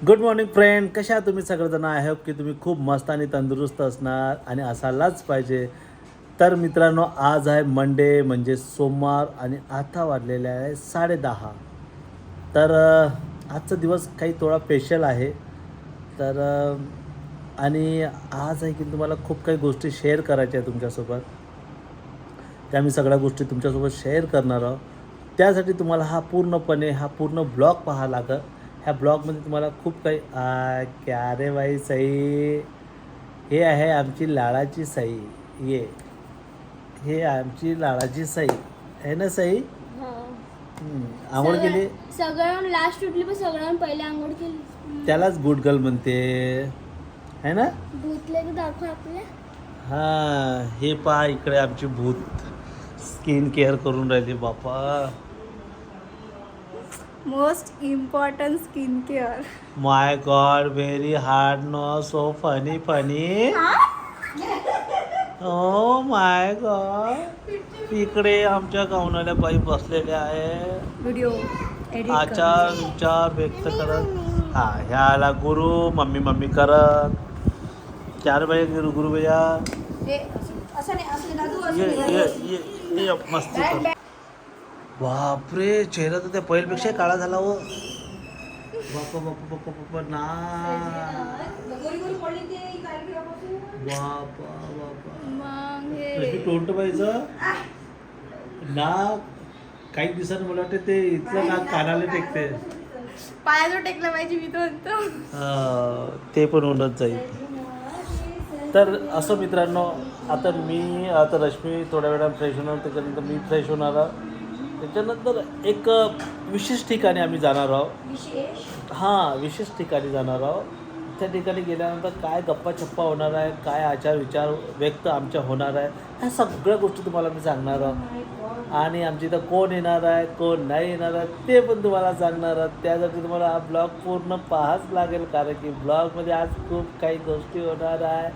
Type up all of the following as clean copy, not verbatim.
Good morning friend, कशा आहात तुम्ही सगळेजण? आय होप की तुम्ही खूप मस्त आणि तंदुरुस्त असणार आणि असायलाच पाहिजे. तर मित्रांनो, आज आहे मंडे म्हणजे सोमवार आणि आता वाजलेले आहे 10:30. तर आजचा दिवस काही थोडा स्पेशल आहे. तर आणि आज आहे की तुम्हाला खूप काही गोष्टी शेअर करायच्या आहे तुमच्यासोबत. त्या मी सगळ्या गोष्टी तुमच्यासोबत शेअर करणार आहोत. त्यासाठी तुम्हाला हा पूर्ण ब्लॉग पाहावा लागेल. ह्या ब्लॉगमध्ये तुम्हाला खूप काही क्या रे बाई सई, हे आहे आमची लाडाची सई. ये हे आमची लाडाची सई आहे ना सई? आंघोळ केली? सगळ्यां लास्ट उठली पण सगळ्यां पहिले आंघोळ केली. त्यालाच गुड गर्ल म्हणते है ना? भूतले की दाखव आपल्या. हां, हे पहा इकडे आमची भूत स्किन केअर करून राहिली बापा. Most important skin care. My god, very hard, no so funny funny. Oh my god, इकडे आमच्या गावनाल्या बाई बसलेल्या आहे, व्हिडिओ आचार विचार व्यक्त करत. हा, ह्याला गुरु मम्मी मम्मी करत. चार बाई गुरु गुरु भैया ये मस्ती कर. बापरे, चेहरा तर त्या पहिल्यापेक्षा काळा झाला हो. बापा बापा बापा बापा ना, बापा बापा. लक्ष्मी तोंड पाहिजे ना. काही दिवसांनी मला वाटतं ते इथलं नाक कानाला टेकते. पायाजवळ टेकला पाहिजे मी तो म्हणतो. ते पण होणच जाईल. तर असं मित्रांनो, आता रश्मी थोड्या वेळा फ्रेश होणार, त्याच्यानंतर मी फ्रेश होणार आहे. त्याच्यानंतर एक विशेष ठिकाणी आम्ही जाणार आहोत. हां, विशेष ठिकाणी जाणार आहोत. त्या ठिकाणी गेल्यानंतर काय गप्पा छप्पा होणार आहे, काय आचार विचार व्यक्त आमच्या होणार आहे, ह्या सगळ्या गोष्टी तुम्हाला मी सांगणार आहोत. आणि आमच्या इथं कोण येणार आहे, कोण नाही येणार आहे, ते पण तुम्हाला सांगणार आहोत. त्यासाठी तुम्हाला हा ब्लॉग पूर्ण पाहाच लागेल, कारण की ब्लॉगमध्ये आज खूप काही गोष्टी होणार आहे.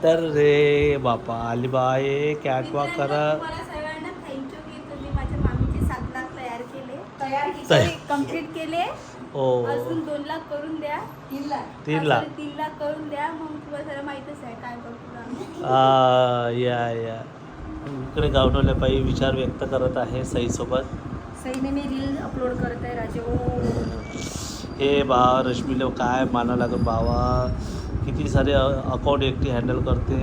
तर रे बापा आली बाय कॅटवॉक करा. कंप्लीट केले. हो, अजून 2 लाख करून द्या. 3 लाख 3 लाख 3 लाख करून द्या. मग तुम्हाला सगळं माहितच आहे काय करतो. या इकडे गावठवल्या बाई विचार व्यक्त करत आहे सईसोबत. सईने मी रील अपलोड करत आहे राजे. हे बा रश्मीला काय मानावं लागेल बाबा, किती सारे अकाउंट एकटी हँडल करते.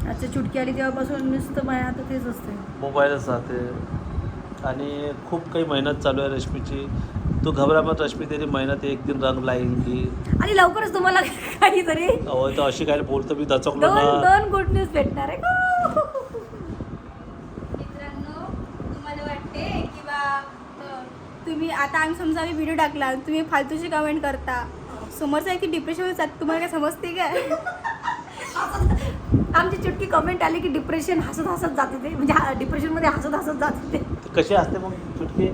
अच्छा, चुटकी आली तेव्हापासून नुसतं माझ्या हातात तेच असते, मोबाईलच राहते. आणि खूप काही मेहनत चालू आहे रश्मीची. तू घबरा मत रश्मी, तेरी मेहनत एक दिन रंग लाईंगी. आणि लवकरच तुम्हाला काहीतरी तर अशी काय बोलतो मी दचकलो ना. दोन गुड न्यूज भेटणार आहे. मित्रांनो, तुम्हाला वाटते की बा तुम्ही आता आम्ही समजा आम्ही व्हिडिओ टाकला, तुम्ही फालतूची कमेंट करता, समोरचा की डिप्रेशनमध्ये जात, तुम्हाला काय समजते काय? आमची चुटकी कमेंट आली की डिप्रेशन हसत हसत जाते ते, म्हणजे डिप्रेशनमध्ये हसत हसत जाते ते. कशी असते मग चुटकी?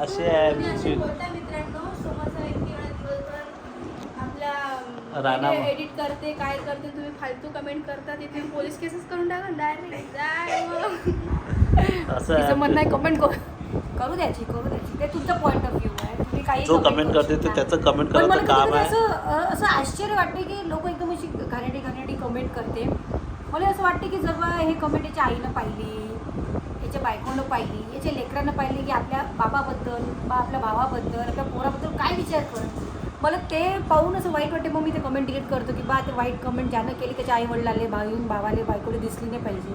असे आहे मित्रांनो, समोरचा व्यक्ती आपला एडिट करते, काय करते, तुम्ही फालतू कमेंट करता, ते तुम्ही पोलीस केसेस करून टाका डायरेक्ट. असं म्हणणं आहे कमेंट करू द्यायची ते तुमचा पॉईंट ऑफ व्ह्यू आहे. तुम्ही काही जो कमेंट करते ते त्याचं कमेंट करायचं काम आहे. असं आश्चर्य वाटते की लोक एकदम अशी घाणेरडी कमेंट करते. मला असं वाटते की जेव्हा हे कमेंट याच्या आईनं पाहिली, याच्या बायकोनं पाहिली, याच्या लेकरानं पाहिली की आपल्या बाबाबद्दल आपल्या भावाबद्दल आपल्या पोराबद्दल काय विचार करत, मला ते पाहून असं वाईट वाटते. मग मी ते कमेंट डिलीट करतो की बा ते वाईट कमेंट ज्यानं केली त्याच्या आई वडिलाले भावाले बायकोले दिसली नाही पाहिजे.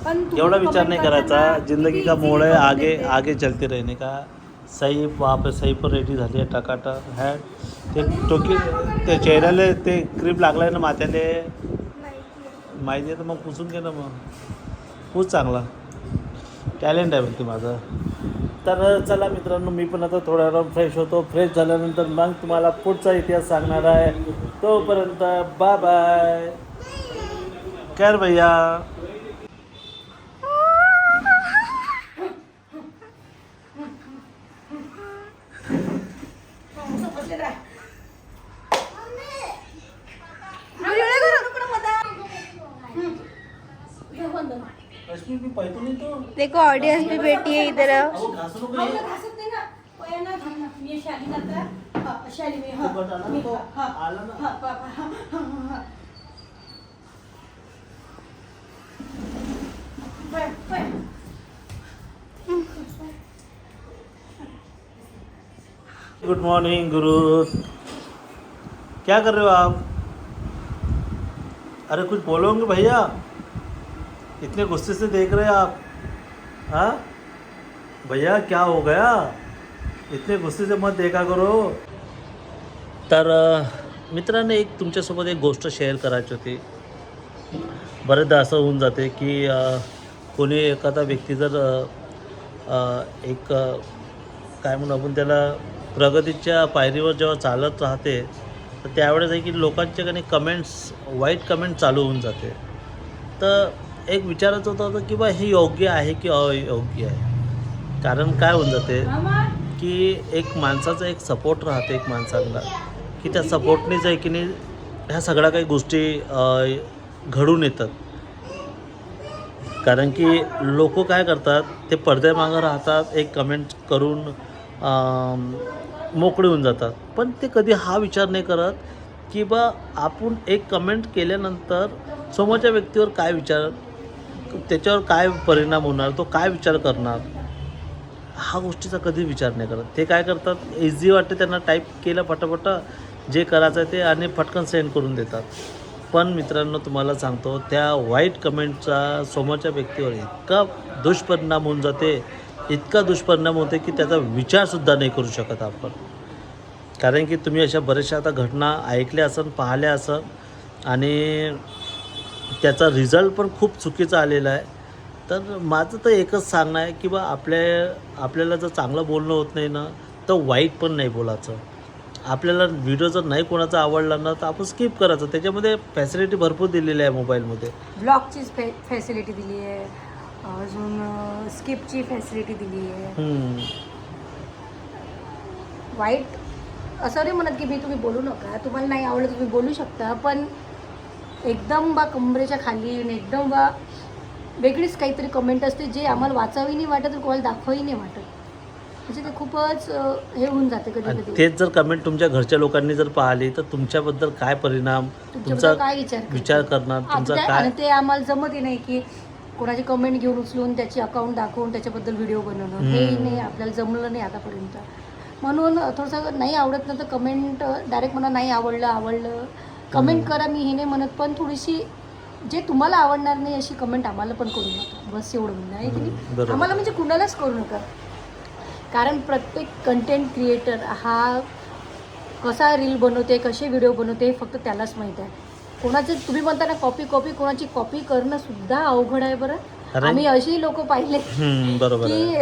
पण एवढा विचार नाही करायचा. जिंदगी का मोड है, आगे चलते रहने का. सई वहाँ पे सई पण रेडी झाली आहे टकाटक. है ते टोकी ते चेहऱ्याला ते क्रीम लागला आहे ना माथ्याले, माहिती आहे तर मग पुसून घे ना. मग खूप चांगला टॅलेंट आहे म्हणते माझं. तर चला मित्रांनो, मी पण आता थोड्या वेळा फ्रेश होतो. फ्रेश झाल्यानंतर मग तुम्हाला पुढचा इतिहास सांगणार आहे. तोपर्यंत बाय बाय. कर भैया. रश्मी मी पाहतो नाही तो देखो ऑडियंस भी बैठी है इधर। अहो, घासू नको हे. घासत नाही ना पयांना घाल ना. मी शाली जाता शाली मी फुकट आला ना तो. आला ना. गुड मॉर्निंग गुरु, क्या कर रहे हो आप? अरे कुछ बोलोगे भैया, इतने गुस्से से देख रहे हैं आप. हाँ भैया क्या हो गया, इतने गुस्से से मत देखा करो. तर मित्रांनो, एक तुमच्यासोबत एक गोष्ट शेअर करायची होती. बरेचदा असं होऊन जाते की कोणी एखादा व्यक्ती जर काय म्हणू आपण त्याला, प्रगतीच्या पायरीवर जेव्हा चालत राहते तर त्यावेळेस आहे की लोकांचे काही कमेंट्स, वाईट कमेंट चालू होऊन जाते. तर एक विचारायचं होतं की बा हे योग्य आहे की अयोग्य आहे. कारण काय होऊन जाते की एक माणसाचा एक सपोर्ट राहते एक माणसाला, की त्या सपोर्टनेच आहे की नाही ह्या सगळ्या काही गोष्टी घडून येतात. कारण की लोक काय करतात, ते पडद्यामागं राहतात, एक कमेंट करून मोकळे होऊन जातात. पण ते कधी हा विचार नाही करत की बा आपण एक कमेंट केल्यानंतर समोरच्या व्यक्तीवर काय विचार, त्याच्यावर काय परिणाम होणार, तो काय विचार करणार, हा गोष्टीचा कधी विचार नाही करत. ते काय करतात, इझी वाटते त्यांना, टाईप केलं पटापट जे करायचं आहे ते आणि पटकन सेंड करून देतात. पण मित्रांनो तुम्हाला सांगतो, त्या वाईट कमेंटचा समोरच्या व्यक्तीवर इतका दुष्परिणाम होऊन जाते, इतका दुष्परिणाम होते की त्याचा विचारसुद्धा नाही करू शकत आपण. कारण की तुम्ही अशा बऱ्याचशा आता घटना ऐकल्या असन, पाहिल्या असन आणि त्याचा रिझल्ट पण खूप चुकीचा आलेला आहे. तर माझं तर एकच सांगणं आहे की बा आपल्याला जर चांगलं बोलणं होत नाही ना, तर वाईट पण नाही बोलायचं. आपल्याला व्हिडिओ जर नाही कोणाचा आवडला ना तर आपण स्किप करायचं. त्याच्यामध्ये फॅसिलिटी भरपूर दिलेली आहे मोबाईलमध्ये. ब्लॉगचीच फॅसिलिटी दिली आहे, अजून स्किपची फॅसिलिटी दिली आहे. वाईट असं नाही म्हणत की मी तुम्ही बोलू नका, तुम्हाला नाही आवडलं तुम्ही बोलू शकता, पण एकदम बा कमरेच्या खाली एकदम बा वेगळीच काहीतरी कमेंट असते जे आम्हाला वाचावी नाही वाटत, कोणाला दाखवाही नाही वाटत. म्हणजे ते खूपच हे होऊन जाते कधी आणि कधी. तेच जर कमेंट तुमच्या घरच्या लोकांनी जर पाहिली तर तुमच्याबद्दल काय परिणाम, तुमचा काय विचार करणार, तुमचा काय. आणि ते आम्हाला जमतही नाही की कोणाची कमेंट घेऊन उचलून त्याची अकाउंट दाखवून त्याच्याबद्दल व्हिडिओ बनवणं, हे नाही आपल्याला जमलं नाही आतापर्यंत. म्हणून थोडंसं नाही आवडत ना तर कमेंट डायरेक्ट म्हणा नाही आवडलं कमेंट करा. मी हे नाही म्हणत, पण थोडीशी जे तुम्हाला आवडणार नाही अशी कमेंट आम्हाला पण करू नका, बस एवढं म्हणणं आहे की नाही. आम्हाला म्हणजे कुणालाच करू नका. कारण प्रत्येक कंटेंट क्रिएटर हा कसा रील बनवते, कसे व्हिडिओ बनवते हे फक्त त्यालाच माहीत आहे. कोणाचं तुम्ही म्हणता ना कॉपी कोणाची कॉपी करणं सुद्धा अवघड आहे. बरं आम्ही अशी लोक पाहिले की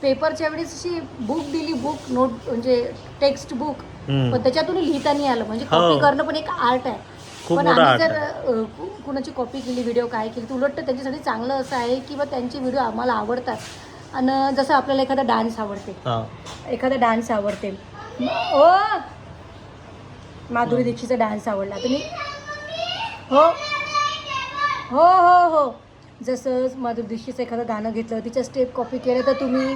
पेपरच्या वेळेस अशी बुक दिली, बुक नोट म्हणजे टेक्स्ट बुक, पण त्याच्यातून लिहिता नाही आलं. म्हणजे कॉपी करणं पण एक आर्ट आहे. पण आम्ही जर कुणाची कॉपी केली, व्हिडिओ काय केली, तर उलट त्यांच्यासाठी चांगलं असं आहे की बा त्यांचे व्हिडिओ आम्हाला आवडतात. आणि जसं आपल्याला एखादा डान्स आवडते, ओ माधुरी दीक्षितचा डान्स आवडला तुम्ही, हो हो हो हो जसं माधुरी दीक्षितचं एखादं गाणं घेतलं, तिच्या स्टेप कॉपी केलं तर तुम्ही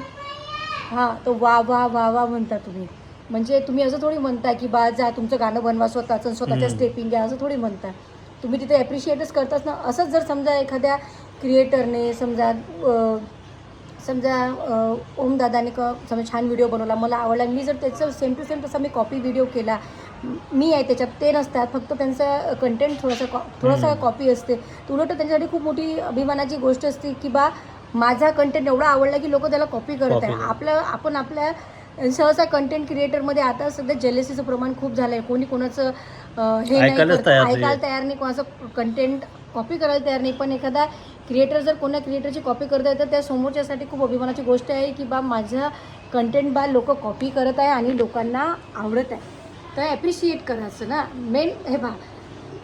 हां तो वा वा वा वा म्हणता तुम्ही. म्हणजे तुम्ही असं थोडी म्हणता की बा जा तुमचं गाणं बनवा स्वतःचं, स्वतःच्या स्टेपिंग घ्या, असं थोडी म्हणता तुम्ही. तिथे ॲप्रिशिएटच करताच ना. असंच जर समजा एखाद्या क्रिएटरने समजा ओमदादाने समजा छान व्हिडिओ बनवला, मला आवडला, मी जर त्याचं सेम टू सेम तसा मी कॉपी व्हिडिओ केला, मी आहे त्याच्यात, ते नसतात, फक्त त्यांचा कंटेंट थोडासा कॉपी असते, तर उलट त्यांच्यासाठी खूप मोठी अभिमानाची गोष्ट असते की बा माझा कंटेंट एवढा आवडला की लोक त्याला कॉपी करत आहे. आपण आपल्या सहसा कंटेंट क्रिएटरमध्ये आता सध्या जेलसीचं प्रमाण खूप झालं आहे. कोणी कोणाचं हे नाही ऐकायला तयार नाही, कोणाचं कंटेंट कॉपी करायला तयार नाही. पण एखादा क्रिएटर जर कोणा क्रिएटरची कॉपी करत आहे तर त्या समोरच्यासाठी खूप अभिमानाची गोष्ट आहे की बा माझं कंटेंट बा लोक कॉपी करत आहे आणि लोकांना आवडत आहे, तर ॲप्रिशिएट करायचं ना. मेन हे बा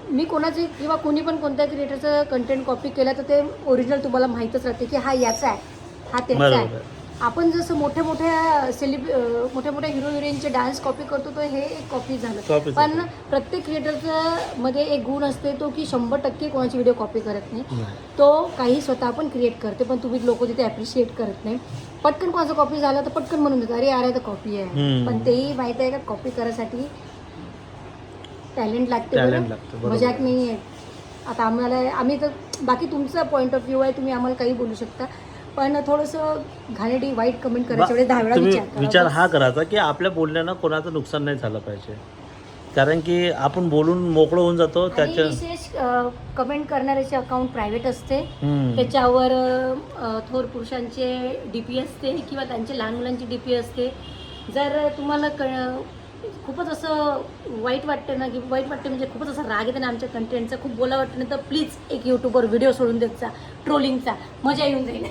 मी कोणाची किंवा कोणी पण कोणत्या क्रिएटरचं कंटेंट कॉपी केलं तर ते ओरिजिनल तुम्हाला माहीतच राहते की हा याचा आहे, हा त्याचा आहे. आपण जसं मोठ्या मोठ्या हिरो हिरोईनचे डान्स कॉपी करतो तो हे एक कॉपी झालं. Copy पण प्रत्येक क्रिएटरचं मध्ये एक गुण असते तो की 100% कोणाची व्हिडिओ कॉपी करत नाही. तो काही स्वतः पण क्रिएट करते, पण तुम्ही लोक तिथे ॲप्रिशिएट करत नाही. पटकन कोणाचं कॉपी झालं तर पटकन म्हणून देतात अरे यार तर कॉपी आहे. पण तेही माहीत आहे का कॉपी करायसाठी टॅलेंट लागते, मजाक नाही आहे. आता आम्ही तर बाकी तुमचा पॉईंट ऑफ व्ह्यू आहे, तुम्ही आम्हाला काही बोलू शकता, पण थोडंसं घाणेरडी वाईट कमेंट करायच्या वेळेस 10 वेळा विचार हा करायचा की आपल्या बोलण्यानं कोणाचं नुकसान नाही झालं पाहिजे, कारण की आपण बोलून मोकळं होऊन जातो. त्याच्या विशेष कमेंट करणाऱ्याचे अकाउंट प्रायव्हेट असते, त्याच्यावर थोर पुरुषांचे डीपी असते किंवा त्यांचे लहान मुलांची डीपी असते. जर तुम्हाला खूपच असं वाईट वाटतं ना, की वाईट वाटतं म्हणजे खूपच असं राग येतं ना आमच्या कंटेंटचा, खूप बोला वाटतं ना, तर प्लीज एक यूट्यूबवर व्हिडिओ सोडून द्यायचा ट्रोलिंगचा, मजा येऊन जाईल.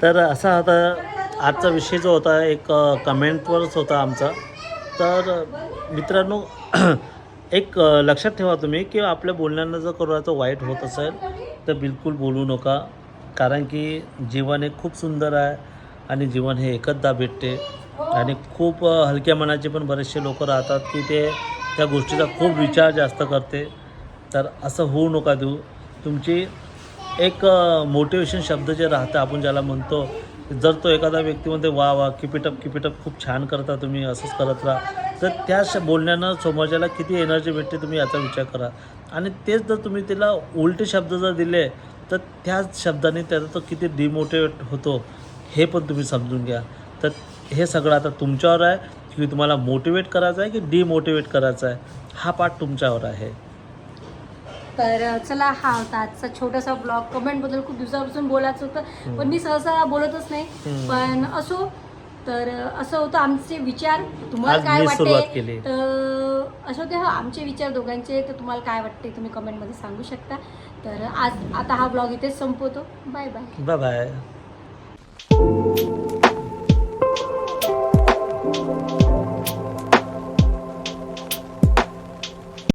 तर असा होता आजचा विषय जो होता, एक कमेंटवरच होता आमचा. तर मित्रांनो एक लक्षात ठेवा तुम्ही की आपल्या बोलण्यानं जर कोणाचं वाईट होत असेल तर बिलकुल बोलू नका, कारण की जीवन हे खूप सुंदर आहे आणि जीवन हे एकचदा भेटते. आणि खूप हलक्या मनाचे पण बरेचसे लोक राहतात की ते त्या गोष्टीचा खूप विचार जास्त करते. तर असं होऊ नका देऊ. तुमची एक मोटिवेशन शब्द जे राहतं आपण ज्याला म्हणतो, जर तो एखादा व्यक्ती म्हणते वा वा किपिटअप खूप छान करता तुम्ही, असंच करत राहा, तर त्या बोलण्यानं समोरच्याला किती एनर्जी भेटते तुम्ही याचा विचार करा. आणि तेच जर तुम्ही त्याला उलटे शब्द जर दिले तर त्याच शब्दाने त्याचा तो किती डिमोटिवेट होतो हे पण तुम्ही समजून घ्या. तर हे सगळं आता तुमच्यावर आहे की तुम्हाला मोटिवेट करायचं आहे की डिमोटिवेट करायचं आहे, हा पार्ट तुमच्यावर आहे. तर चला, हा होता आजचा छोटासा ब्लॉग. कमेंटबद्दल खूप दिवसापासून बोलायचं होतं, पण मी सहसा बोलतच नाही. पण असो, तर असं होतं आमचे विचार. तुम्हाला काय वाटते तर असं होते, हा आमचे विचार दोघांचे. तर तुम्हाला काय वाटते तुम्ही कमेंटमध्ये सांगू शकता. तर आता हा ब्लॉग इथेच संपवतो. Bye bye. Bye bye.